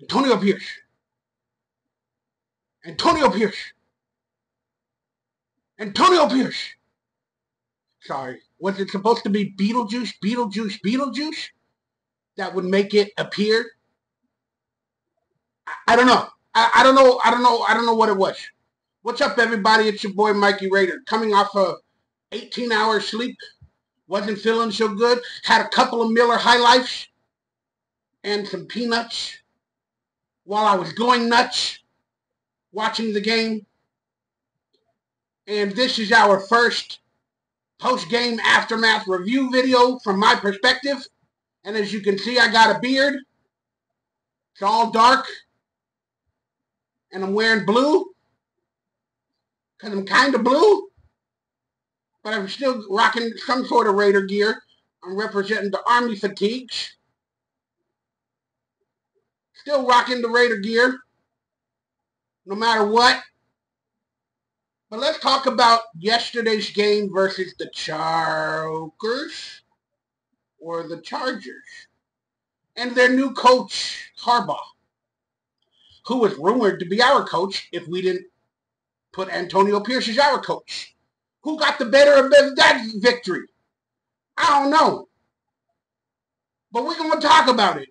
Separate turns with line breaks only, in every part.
Antonio Pierce. Antonio Pierce. Antonio Pierce. Sorry. Was it supposed to be Beetlejuice, Beetlejuice, Beetlejuice? That would make it appear? I don't know. I don't know. I don't know what it was. What's up, everybody? It's your boy, Mikey Raider. Coming off of 18 hours sleep. Wasn't feeling so good. Had a couple of Miller High Lifes and some peanuts while I was going nuts watching the game. And this is our first post-game aftermath review video from my perspective. And as you can see, I got a beard. It's all dark. And I'm wearing blue because I'm kind of blue. But I'm still rocking some sort of Raider gear. I'm representing the Army fatigues. Still rocking the Raider gear, no matter what. But let's talk about yesterday's game versus the Chokers, or the Chargers, and their new coach, Harbaugh, who was rumored to be our coach if we didn't put Antonio Pierce as our coach. Who got the better of that victory? I don't know. But we're going to talk about it.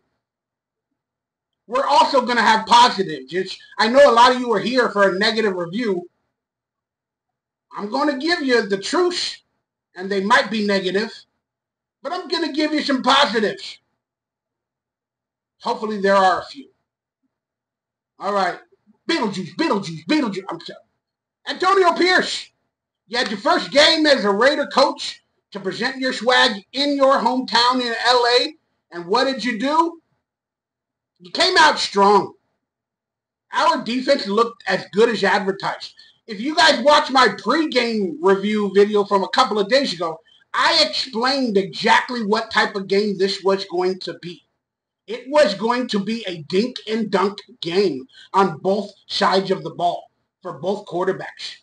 We're also going to have positives. I know a lot of you are here for a negative review. I'm going to give you the truth, and they might be negative, but I'm going to give you some positives. Hopefully there are a few. All right. Beetlejuice, Beetlejuice, Beetlejuice. I'm sorry. Antonio Pierce. You had your first game as a Raider coach to present your swag in your hometown in LA. And what did you do? You came out strong. Our defense looked as good as advertised. If you guys watch my pregame review video from a couple of days ago, I explained exactly what type of game this was going to be. It was going to be a dink and dunk game on both sides of the ball for both quarterbacks.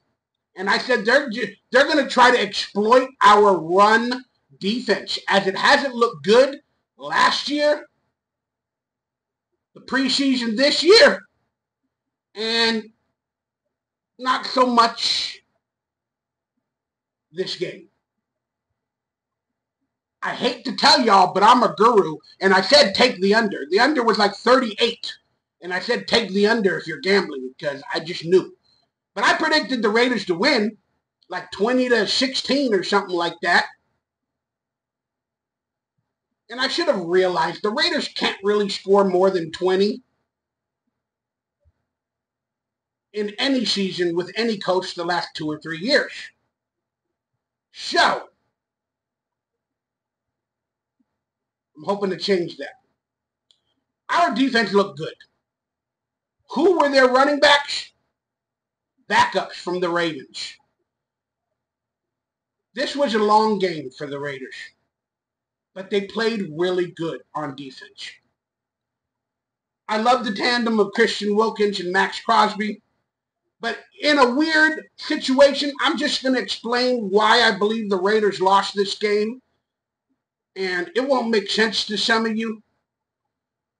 And I said they're going to try to exploit our run defense, as it hasn't looked good last year, the preseason this year, and not so much this game. I hate to tell y'all, but I'm a guru, and I said take the under. The under was like 38, and I said take the under if you're gambling, because I just knew. But I predicted the Raiders to win, like 20-16 or something like that. And I should have realized the Raiders can't really score more than 20 in any season with any coach the last 2 or 3 years. So, I'm hoping to change that. Our defense looked good. Who were their running backs? Backups from the Ravens. This was a long game for the Raiders, but they played really good on defense. I love the tandem of Christian Wilkins and Max Crosby, but in a weird situation, I'm just going to explain why I believe the Raiders lost this game, and it won't make sense to some of you,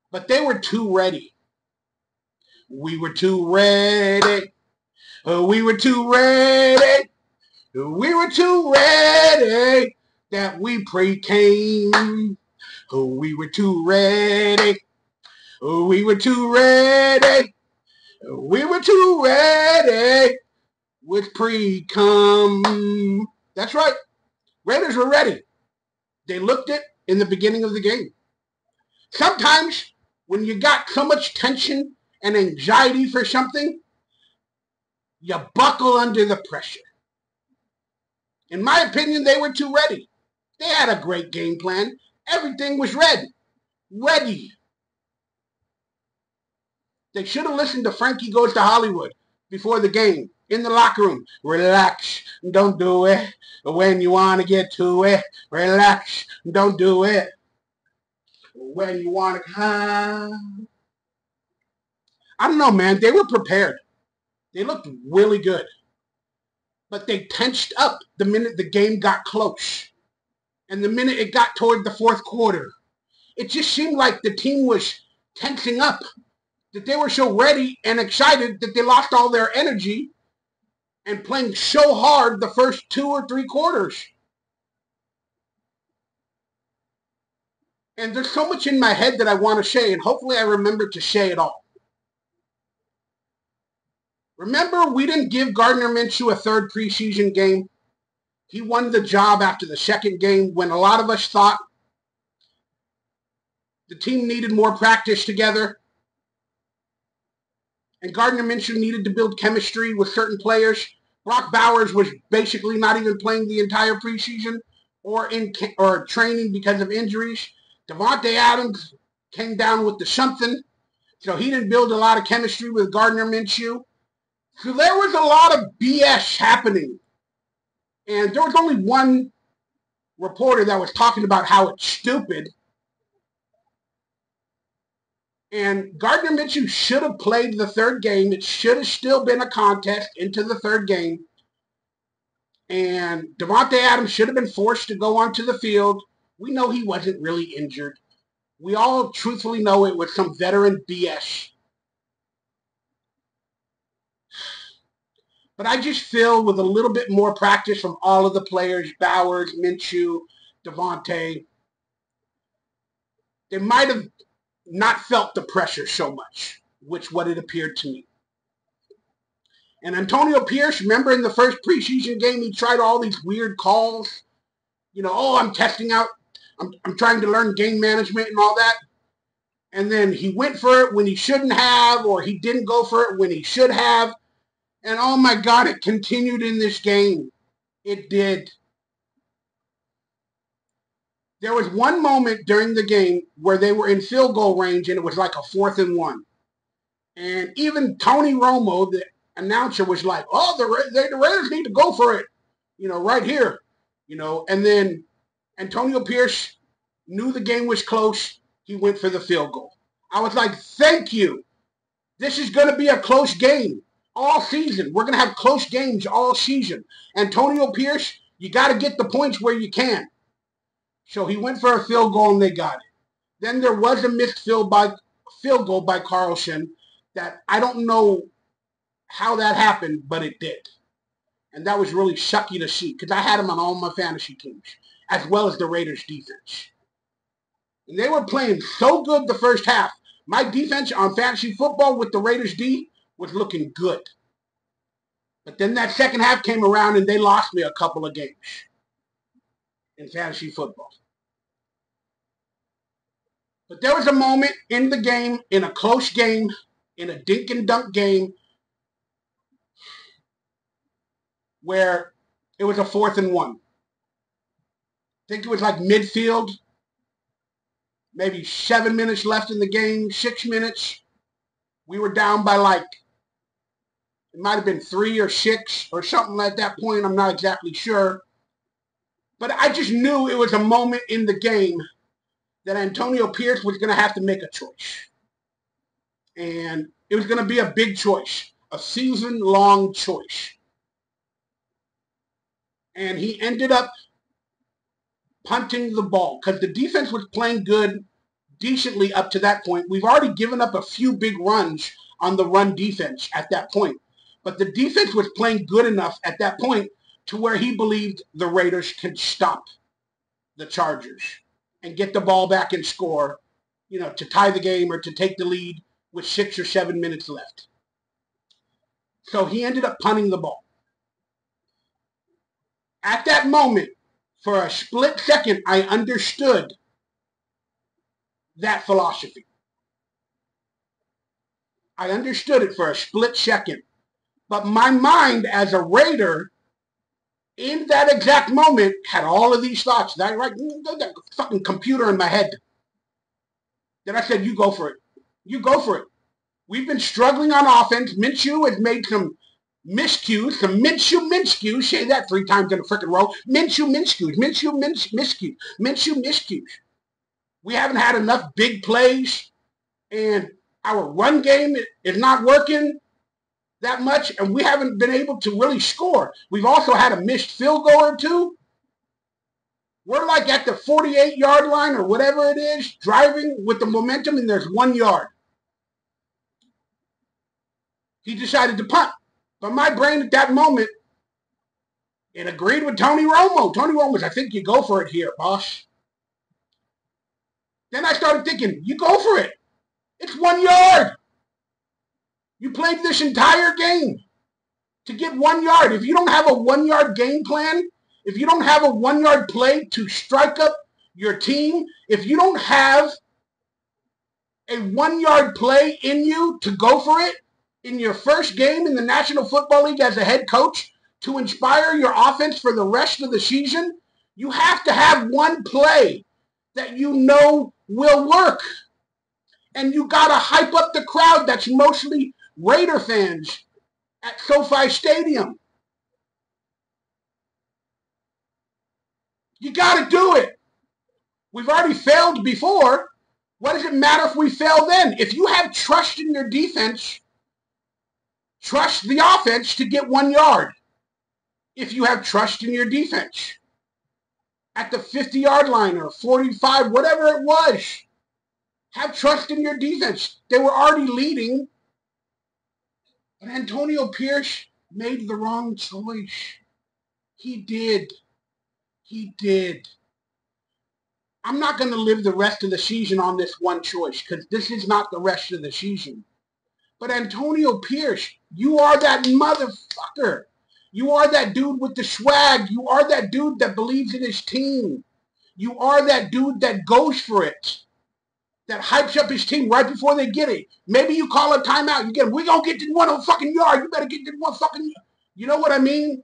but they were too ready. We were too ready. We were too ready. We were too ready that we pre-came. We were too ready. We were too ready. We were too ready with pre-come. That's right. Raiders were ready. They looked it in the beginning of the game. Sometimes when you got so much tension and anxiety for something, you buckle under the pressure. In my opinion, they were too ready. They had a great game plan. Everything was ready. They should have listened to Frankie Goes to Hollywood before the game, in the locker room. Relax, don't do it. When you want to get to it, relax, don't do it. When you want to come. I don't know, man. They were prepared. They looked really good. But they tensed up the minute the game got close. And the minute it got toward the fourth quarter. It just seemed like the team was tensing up. that they were so ready and excited that they lost all their energy and playing so hard the first 2 or 3 quarters. And there's so much in my head that I want to say, and hopefully I remember to say it all. Remember, we didn't give Gardner Minshew a third preseason game. He won the job after the second game when a lot of us thought the team needed more practice together. And Gardner Minshew needed to build chemistry with certain players. Brock Bowers was basically not even playing the entire preseason or training because of injuries. Davante Adams came down with the something, so he didn't build a lot of chemistry with Gardner Minshew. So there was a lot of BS happening. And there was only one reporter that was talking about how it's stupid. And Gardner Minshew should have played the third game. It should have still been a contest into the third game. And Davante Adams should have been forced to go onto the field. We know he wasn't really injured. We all truthfully know it was some veteran BS. But I just feel with a little bit more practice from all of the players, Bowers, Minshew, Davante, they might have not felt the pressure so much, which what it appeared to me. And Antonio Pierce, remember in the first preseason game, he tried all these weird calls. You know, oh, I'm testing out, I'm trying to learn game management and all that. And then he went for it when he shouldn't have, or he didn't go for it when he should have. And oh my God, it continued in this game. It did. There was one moment during the game where they were in field goal range and it was like a 4th and 1. And even Tony Romo, the announcer, was like, oh, the Raiders need to go for it, you know, right here. You know, and then Antonio Pierce knew the game was close. He went for the field goal. I was like, thank you. This is going to be a close game all season. We're going to have close games all season. Antonio Pierce, you got to get the points where you can. So he went for a field goal and they got it. Then there was a missed field goal by Carlson that I don't know how that happened, but it did. And that was really sucky to see because I had him on all my fantasy teams, as well as the Raiders defense. And they were playing so good the first half. My defense on fantasy football with the Raiders D was looking good. But then that second half came around and they lost me a couple of games in fantasy football. But there was a moment in the game, in a close game, in a dink and dunk game, where it was a 4th and 1. I think it was like midfield, maybe 7 minutes left in the game, 6 minutes. We were down by like, it might have been 3 or 6 or something at that point. I'm not exactly sure. But I just knew it was a moment in the game that Antonio Pierce was going to have to make a choice. And it was going to be a big choice, a season-long choice. And he ended up punting the ball because the defense was playing good, decently up to that point. We've already given up a few big runs on the run defense at that point. But the defense was playing good enough at that point to where he believed the Raiders could stop the Chargers and get the ball back and score, you know, to tie the game or to take the lead with 6 or 7 minutes left. So he ended up punting the ball. At that moment, for a split second, I understood that philosophy. I understood it for a split second. But my mind as a Raider in that exact moment had all of these thoughts. That fucking computer in my head. Then I said, you go for it. You go for it. We've been struggling on offense. Minshew has made some miscues, some Minshew, say that 3 times in a freaking row. Minshew miscues. We haven't had enough big plays, and our run game is not working that much, and we haven't been able to really score. We've also had a missed field goal or 2. We're like at the 48-yard line or whatever it is, driving with the momentum, and there's 1 yard. He decided to punt. But my brain at that moment, it agreed with Tony Romo. Tony Romo was, I think you go for it here, boss. Then I started thinking, you go for it. It's 1 yard. You played this entire game to get 1 yard. If you don't have a 1 yard game plan, if you don't have a 1 yard play to strike up your team, if you don't have a 1 yard play in you to go for it in your first game in the National Football League as a head coach to inspire your offense for the rest of the season, you have to have one play that you know will work. And you got to hype up the crowd that's mostly Raider fans at SoFi Stadium. You got to do it. We've already failed before. What does it matter if we fail then? If you have trust in your defense, trust the offense to get 1 yard. If you have trust in your defense at the 50-yard line or 45, whatever it was, have trust in your defense. They were already leading, but Antonio Pierce made the wrong choice. He did. He did. I'm not going to live the rest of the season on this one choice because this is not the rest of the season. But Antonio Pierce, you are that motherfucker. You are that dude with the swag. You are that dude that believes in his team. You are that dude that goes for it, that hypes up his team right before they get it. Maybe you call a timeout. You get, we're going to get to 1 fucking yard. You better get to 1 fucking yard. You know what I mean?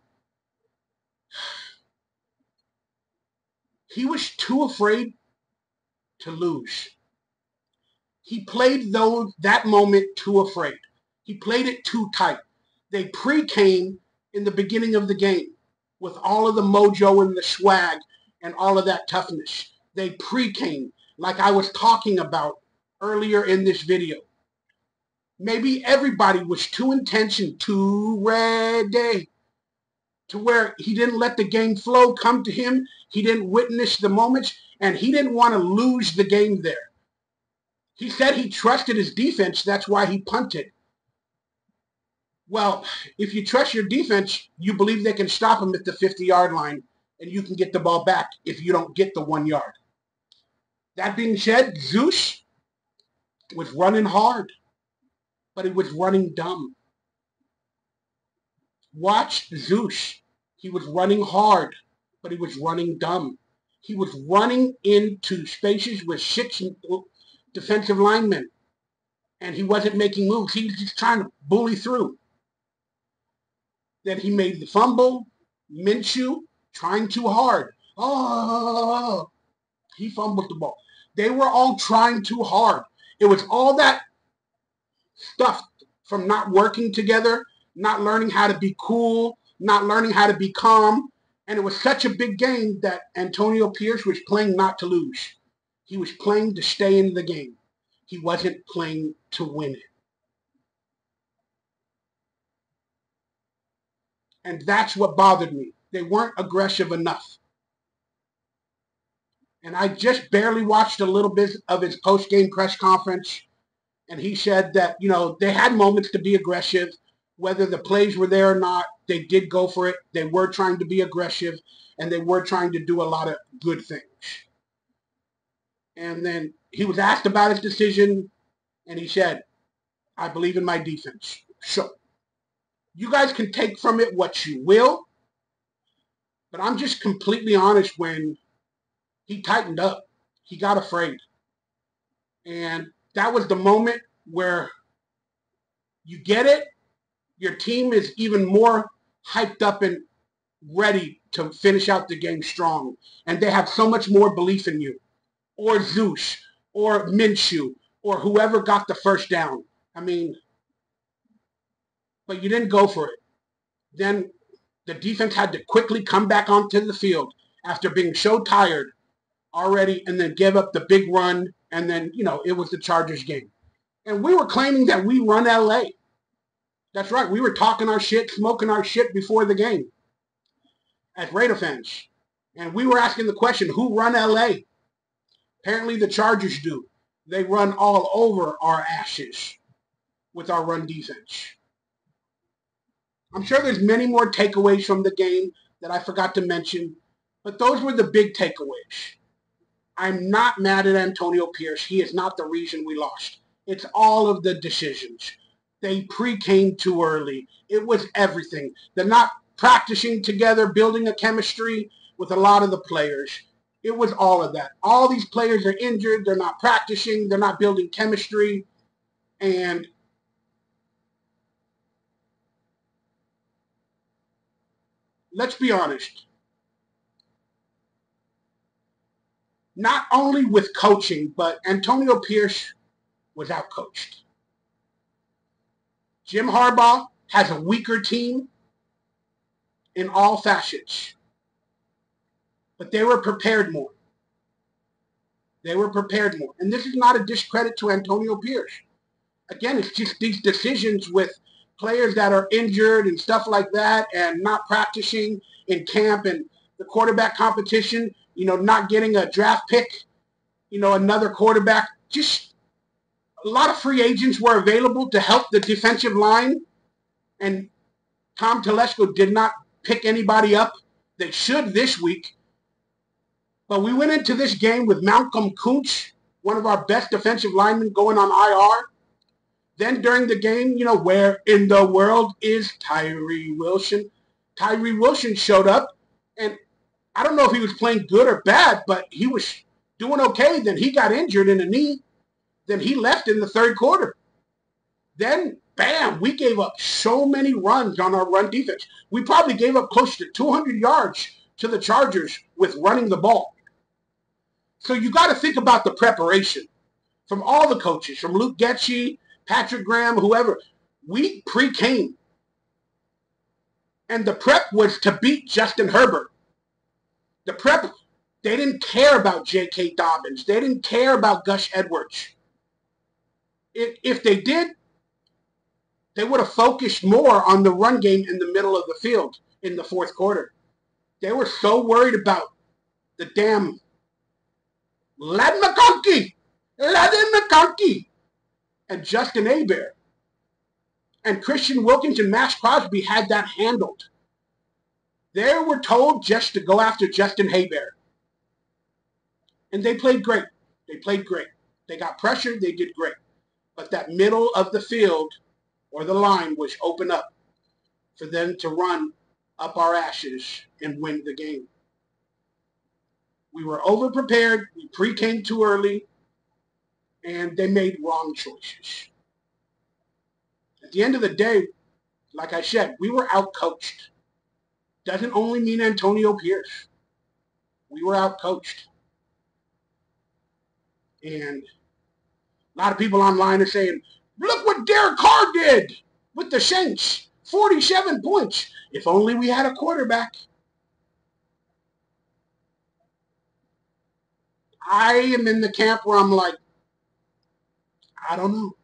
He was too afraid to lose. He played that moment too afraid. He played it too tight. They pre-came in the beginning of the game with all of the mojo and the swag and all of that toughness. They pre-came like I was talking about earlier in this video. Maybe everybody was too intense and too ready to where he didn't let the game flow come to him. He didn't witness the moments, and he didn't want to lose the game there. He said he trusted his defense. That's why he punted. Well, if you trust your defense, you believe they can stop him at the 50-yard line, and you can get the ball back if you don't get the 1 yard. That being said, Zeus was running hard, but he was running dumb. Watch Zeus. He was running hard, but he was running dumb. He was running into spaces with 6 defensive linemen, and he wasn't making moves. He was just trying to bully through. Then he made the fumble. Minshew trying too hard. Oh, he fumbled the ball. They were all trying too hard. It was all that stuff from not working together, not learning how to be cool, not learning how to be calm. And it was such a big game that Antonio Pierce was playing not to lose. He was playing to stay in the game. He wasn't playing to win it. And that's what bothered me. They weren't aggressive enough. And I just barely watched a little bit of his post-game press conference. And he said that, they had moments to be aggressive. Whether the plays were there or not, they did go for it. They were trying to be aggressive. And they were trying to do a lot of good things. And then he was asked about his decision. And he said, I believe in my defense. So, you guys can take from it what you will. But I'm just completely honest, when he tightened up, he got afraid. And that was the moment where you get it. Your team is even more hyped up and ready to finish out the game strong. And they have so much more belief in you. Or Zeus. Or Minshew. Or whoever got the first down. But you didn't go for it. Then the defense had to quickly come back onto the field after being so tired already, and then give up the big run, and then, it was the Chargers game. And we were claiming that we run LA. That's right. We were talking our shit, smoking our shit before the game as Raider fans. And we were asking the question, who run LA? Apparently the Chargers do. They run all over our asses with our run defense. I'm sure there's many more takeaways from the game that I forgot to mention, but those were the big takeaways. I'm not mad at Antonio Pierce. He is not the reason we lost. It's all of the decisions. They pre-came too early. It was everything. They're not practicing together, building a chemistry with a lot of the players. It was all of that. All these players are injured. They're not practicing. They're not building chemistry. And let's be honest. Not only with coaching, but Antonio Pierce was outcoached. Jim Harbaugh has a weaker team in all facets, but they were prepared more. They were prepared more. And this is not a discredit to Antonio Pierce. Again, it's just these decisions with players that are injured and stuff like that and not practicing in camp and the quarterback competition, not getting a draft pick, another quarterback. Just a lot of free agents were available to help the defensive line, and Tom Telesco did not pick anybody up. They should this week. But we went into this game with Malcolm Kuntz, one of our best defensive linemen, going on IR. Then during the game, where in the world is Tyree Wilson? Tyree Wilson showed up, and I don't know if he was playing good or bad, but he was doing okay. Then he got injured in the knee. Then he left in the third quarter. Then, bam, we gave up so many runs on our run defense. We probably gave up close to 200 yards to the Chargers with running the ball. So you got to think about the preparation from all the coaches, from Luke Getsy, Patrick Graham, whoever. We pre-came. And the prep was to beat Justin Herbert. The prep, they didn't care about J.K. Dobbins. They didn't care about Gus Edwards. If they did, they would have focused more on the run game in the middle of the field in the fourth quarter. They were so worried about the damn Ladd McConkey, and Justin Hebert. And Christian Wilkins and Max Crosby had that handled. They were told just to go after Justin Hebert. And they played great. They played great. They got pressured. They did great. But that middle of the field or the line was open up for them to run up our asses and win the game. We were over-prepared. We pre-came too early. And they made wrong choices. At the end of the day, like I said, we were out-coached. Doesn't only mean Antonio Pierce. We were out-coached. And a lot of people online are saying, look what Derek Carr did with the Saints. 47 points. If only we had a quarterback. I am in the camp where I'm like, I don't know.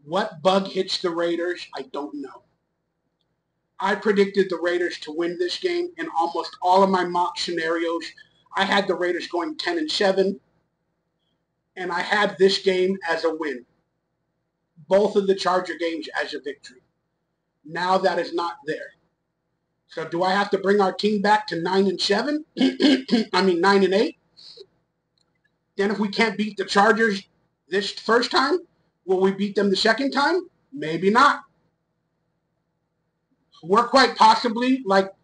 What bug hits the Raiders? I don't know. I predicted the Raiders to win this game in almost all of my mock scenarios. I had the Raiders going 10-7, and I had this game as a win. Both of the Charger games as a victory. Now that is not there. So do I have to bring our team back to 9-7? 9-8? Then if we can't beat the Chargers this first time, will we beat them the second time? Maybe not. We're quite possibly, like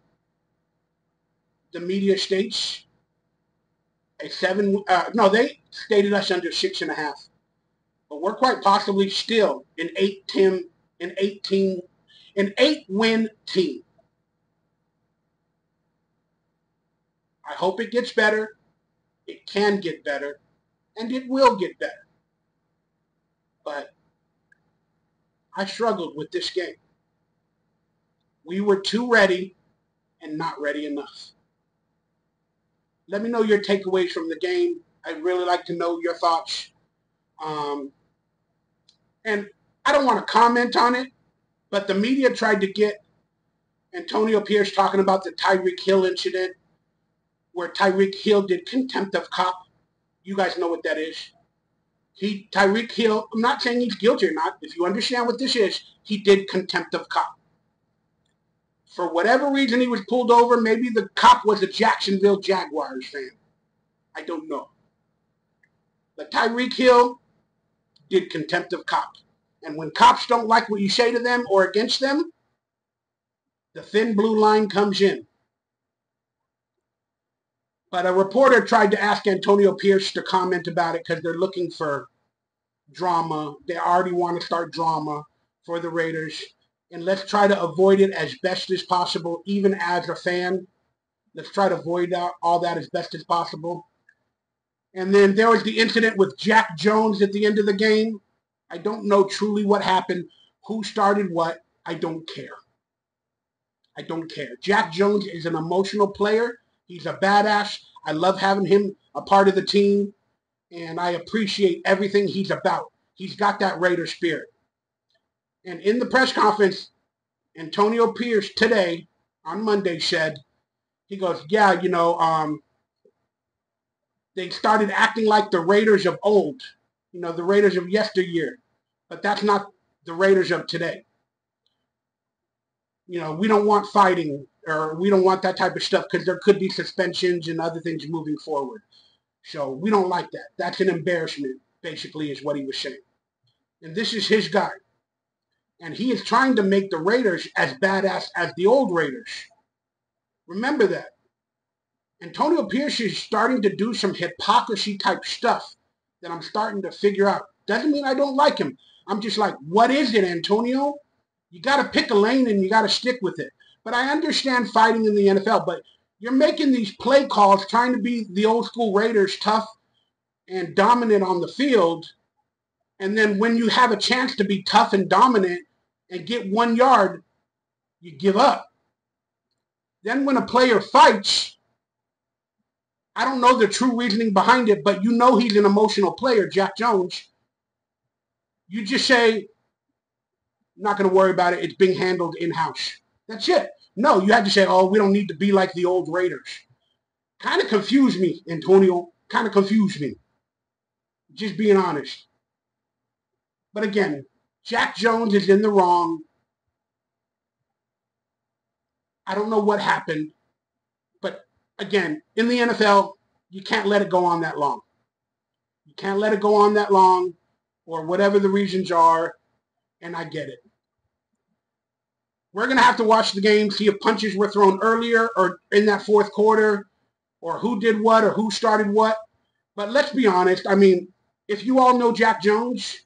the media states, they stated us under 6.5. But we're quite possibly still an 8-win team. I hope it gets better. It can get better. And it will get better. But I struggled with this game. We were too ready and not ready enough. Let me know your takeaways from the game. I'd really like to know your thoughts. And I don't want to comment on it, but the media tried to get Antonio Pierce talking about the Tyreek Hill incident where Tyreek Hill did contempt of cop. You guys know what that is. Tyreek Hill, I'm not saying he's guilty or not. If you understand what this is, he did contempt of cop. For whatever reason he was pulled over, maybe the cop was a Jacksonville Jaguars fan. I don't know. But Tyreek Hill did contempt of cop. And when cops don't like what you say to them or against them, the thin blue line comes in. But a reporter tried to ask Antonio Pierce to comment about it because they're looking for drama. They already want to start drama for the Raiders. And let's try to avoid it as best as possible, even as a fan. Let's try to avoid all that as best as possible. And then there was the incident with Jack Jones at the end of the game. I don't know truly what happened, who started what. I don't care. I don't care. Jack Jones is an emotional player. He's a badass. I love having him a part of the team, and I appreciate everything he's about. He's got that Raider spirit. And in the press conference, Antonio Pierce today, on Monday, said, he goes, yeah, they started acting like the Raiders of old, the Raiders of yesteryear. But that's not the Raiders of today. We don't want fighting, or we don't want that type of stuff because there could be suspensions and other things moving forward. So we don't like that. That's an embarrassment, basically, is what he was saying. And this is his guy. And he is trying to make the Raiders as badass as the old Raiders. Remember that. Antonio Pierce is starting to do some hypocrisy type stuff that I'm starting to figure out. Doesn't mean I don't like him. I'm just like, what is it, Antonio? You got to pick a lane and you got to stick with it. But I understand fighting in the NFL, but you're making these play calls trying to be the old school Raiders, tough and dominant on the field. And then when you have a chance to be tough and dominant and get 1 yard, you give up. Then when a player fights, I don't know the true reasoning behind it, but he's an emotional player, Jack Jones. You just say, I'm not going to worry about it. It's being handled in-house. That's it. No, you have to say, oh, we don't need to be like the old Raiders. Kind of confused me, Antonio. Kind of confused me. Just being honest. But again, Jack Jones is in the wrong. I don't know what happened. But again, in the NFL, you can't let it go on that long. You can't let it go on that long, or whatever the reasons are, and I get it. We're going to have to watch the game, see if punches were thrown earlier or in that fourth quarter, or who did what or who started what. But let's be honest. I mean, if you all know Jack Jones,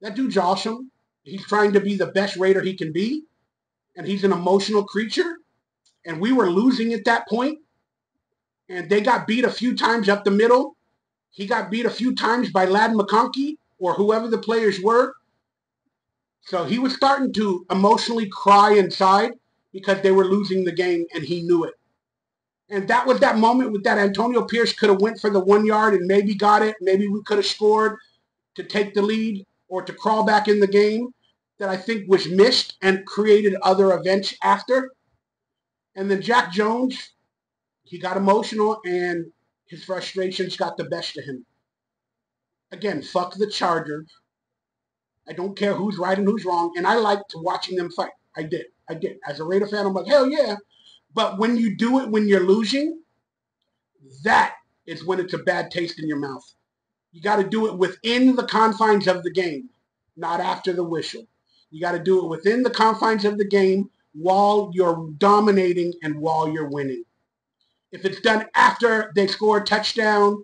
that dude's awesome. He's trying to be the best Raider he can be, and he's an emotional creature. And we were losing at that point, and they got beat a few times up the middle. He got beat a few times by Ladd McConkey or whoever the players were. So he was starting to emotionally cry inside because they were losing the game, and he knew it. And that was that moment with that Antonio Pierce could have went for the 1 yard and maybe got it. Maybe we could have scored to take the lead or to crawl back in the game, that I think was missed and created other events after. And then Jack Jones, he got emotional and his frustrations got the best of him. Again, fuck the Chargers. I don't care who's right and who's wrong, and I liked watching them fight. I did. As a Raider fan, I'm like, hell yeah. But when you do it when you're losing, that is when it's a bad taste in your mouth. You got to do it within the confines of the game, not after the whistle. You got to do it within the confines of the game while you're dominating and while you're winning. If it's done after they score a touchdown,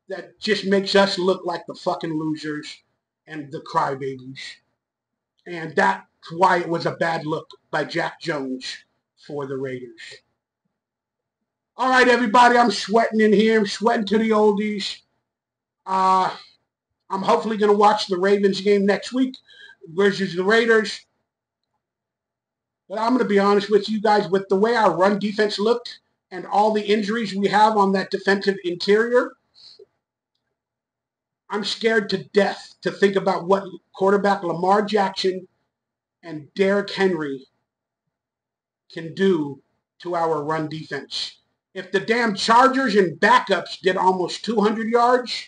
that just makes us look like the fucking losers and the crybabies. And that's why it was a bad look by Jack Jones for the Raiders. All right, everybody, I'm sweating in here. I'm sweating to the oldies. I'm hopefully going to watch the Ravens game next week versus the Raiders. But I'm going to be honest with you guys, with the way our run defense looked and all the injuries we have on that defensive interior, I'm scared to death to think about what quarterback Lamar Jackson and Derrick Henry can do to our run defense. If the damn Chargers and backups did almost 200 yards,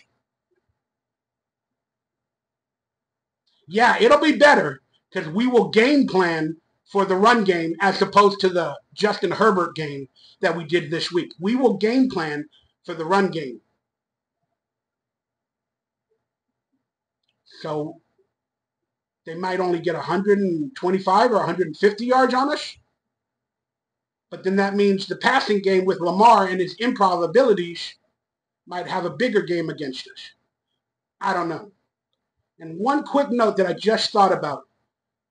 Yeah, it'll be better because we will game plan for the run game as opposed to the Justin Herbert game that we did this week. We will game plan for the run game. So they might only get 125 or 150 yards on us. But then that means the passing game with Lamar and his improv abilities might have a bigger game against us. I don't know. And one quick note that I just thought about.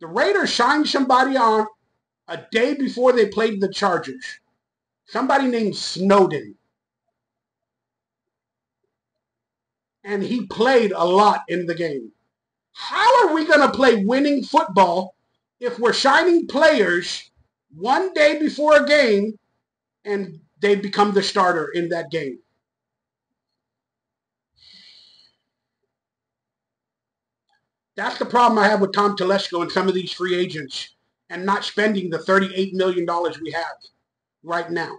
The Raiders signed somebody on a day before they played the Chargers. Somebody named Snowden. And he played a lot in the game. How are we going to play winning football if we're signing players one day before a game and they become the starter in that game? That's the problem I have with Tom Telesco and some of these free agents and not spending the $38 million we have right now.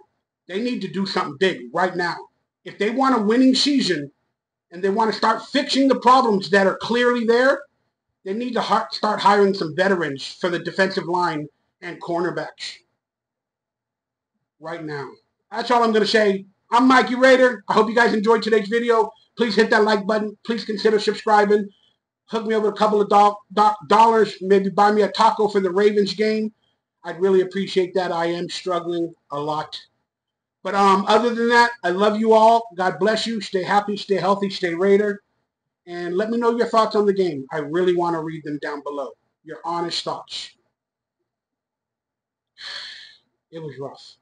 They need to do something big right now. If they want a winning season and they want to start fixing the problems that are clearly there, they need to start hiring some veterans for the defensive line and cornerbacks right now. That's all I'm going to say. I'm Mikey Raider. I hope you guys enjoyed today's video. Please hit that like button. Please consider subscribing. Hook me up with a couple of dollars. Maybe buy me a taco for the Ravens game. I'd really appreciate that. I am struggling a lot. But other than that, I love you all. God bless you. Stay happy, stay healthy, stay Raider. And let me know your thoughts on the game. I really want to read them down below. Your honest thoughts. It was rough.